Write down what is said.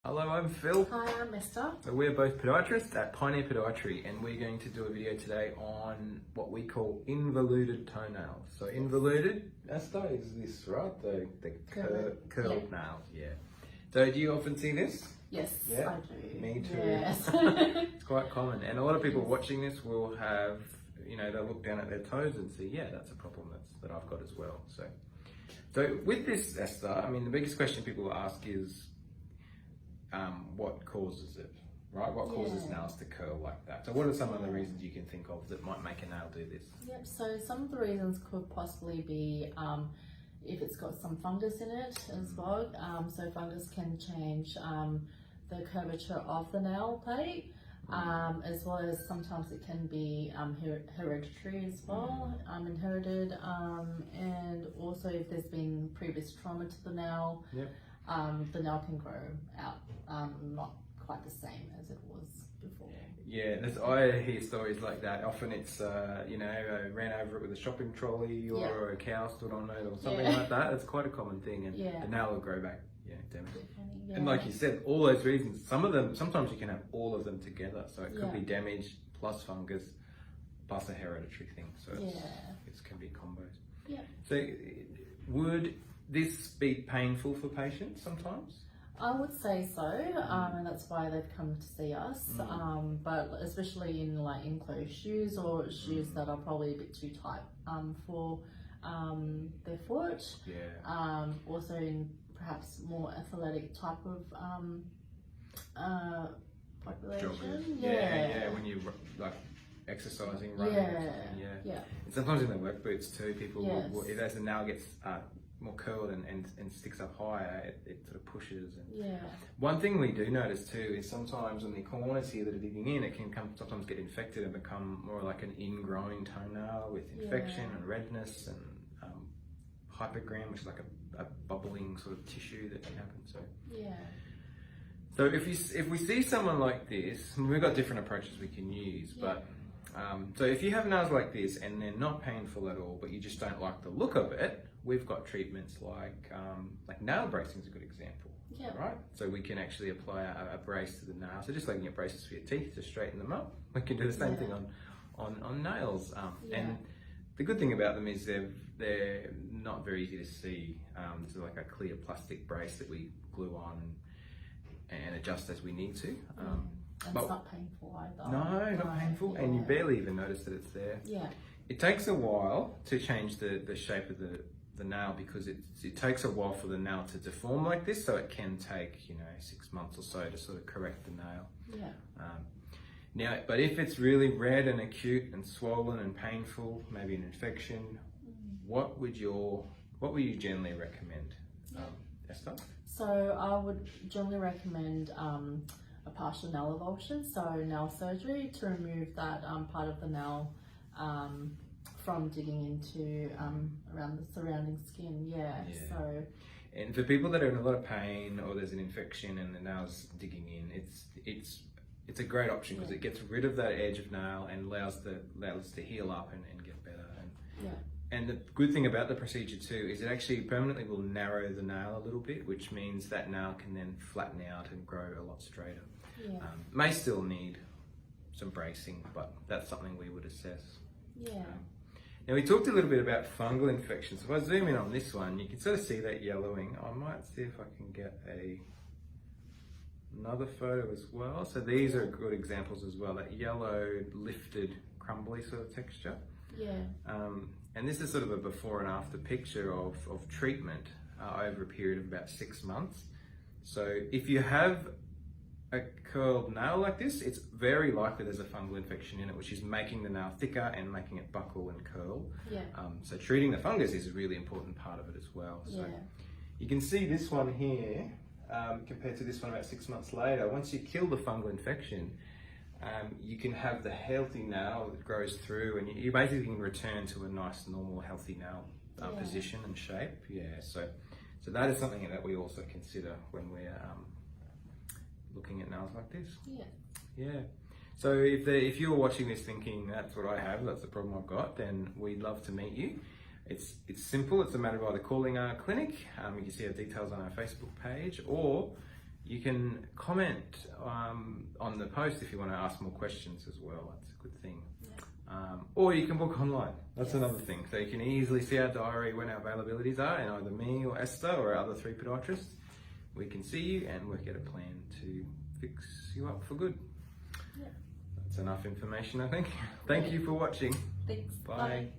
Hello, I'm Phil. Hi, I'm Esther. So we're both podiatrists at Podiatry, and we're going to do a video today on what we call involuted toenails. So involuted, Esther, is this right? The curled nails, yeah. So do you often see this? Yes, Yeah, I do. me too. Yes. It's quite common, and a lot of people watching this will have, they'll look down at their toes and see, yeah, that's a problem that I've got as well. So with this, Esther, I mean, the biggest question people ask is, what causes it, right? What causes nails to curl like that? So what are some of the reasons you can think of that might make a nail do this? Yep, so some of the reasons could possibly be if it's got some fungus in it as well. So fungus can change the curvature of the nail plate, as well as sometimes it can be hereditary as well, inherited, and also if there's been previous trauma to the nail. Yep. The nail can grow out not quite the same as it was before. Yeah, I hear stories like that. Often it's, I ran over it with a shopping trolley or a cow stood on it or something like that. It's quite a common thing, and the nail will grow back, damaged. And like you said, all those reasons, sometimes you can have all of them together. So it could be damage plus fungus plus a hereditary thing. So it can be combos. Yeah. So would this be painful for patients sometimes? I would say so, and that's why they've come to see us. But especially in like enclosed shoes or shoes that are probably a bit too tight for their foot. Yeah. Also in perhaps more athletic type of population. Joggers. Yeah. When you like exercising, running. Yeah. And sometimes in the work boots too, people will, if as the nail gets more curled and sticks up higher, it sort of pushes. And one thing we do notice too is sometimes on the corners here that are digging in, it can sometimes get infected and become more like an ingrowing toenail with infection and redness and hypergram, which is like a bubbling sort of tissue that can happen. So if we see someone like this, we've got different approaches we can use, but so if you have nails like this and they're not painful at all, but you just don't like the look of it, we've got treatments like nail bracing is a good example, right? So we can actually apply a brace to the nail. So just like you get braces for your teeth to straighten them up, we can do the same thing on nails. And the good thing about them is they're not very easy to see. This is like a clear plastic brace that we glue on and adjust as we need to. And it's not painful either. No, not painful, and you barely even notice that it's there. Yeah. It takes a while to change the shape of the nail because it takes a while for the nail to deform like this, so it can take 6 months or so to sort of correct the nail. Yeah. Now, but if it's really red and acute and swollen and painful, maybe an infection, what would you generally recommend, Esther? So I would generally recommend a partial nail avulsion, so nail surgery to remove that part of the nail from digging into around the surrounding skin. So, and for people that are in a lot of pain or there's an infection and the nail's digging in, it's a great option because it gets rid of that edge of nail and allows to heal up and get better. And the good thing about the procedure too is it actually permanently will narrow the nail a little bit, which means that nail can then flatten out and grow a lot straighter. May still need some bracing, but that's something we would assess. Now we talked a little bit about fungal infections. If I zoom in on this one, you can sort of see that yellowing. I might see if I can get another photo as well. So these are good examples as well, that yellow, lifted, crumbly sort of texture. And this is sort of a before and after picture of treatment over a period of about 6 months. So if you have a curled nail like this, it's very likely there's a fungal infection in it, which is making the nail thicker and making it buckle and curl. So treating the fungus is a really important part of it as well. So you can see this one here compared to this one about 6 months later. Once you kill the fungal infection, you can have the healthy nail that grows through, and you basically can return to a nice, normal, healthy nail position and shape. So that is something that we also consider when we're looking at nails like this. So if you're watching this thinking that's what I have, that's the problem I've got, then we'd love to meet you. It's simple. It's a matter of either calling our clinic. You can see our details on our Facebook page, or you can comment on the post if you want to ask more questions as well. That's a good thing. Or you can book online. That's another thing. So you can easily see our diary when our availabilities are, and either me or Esther or our other 3 podiatrists, we can see you and work out a plan to fix you up for good. That's enough information, I think. Thank you for watching. Thanks. Bye.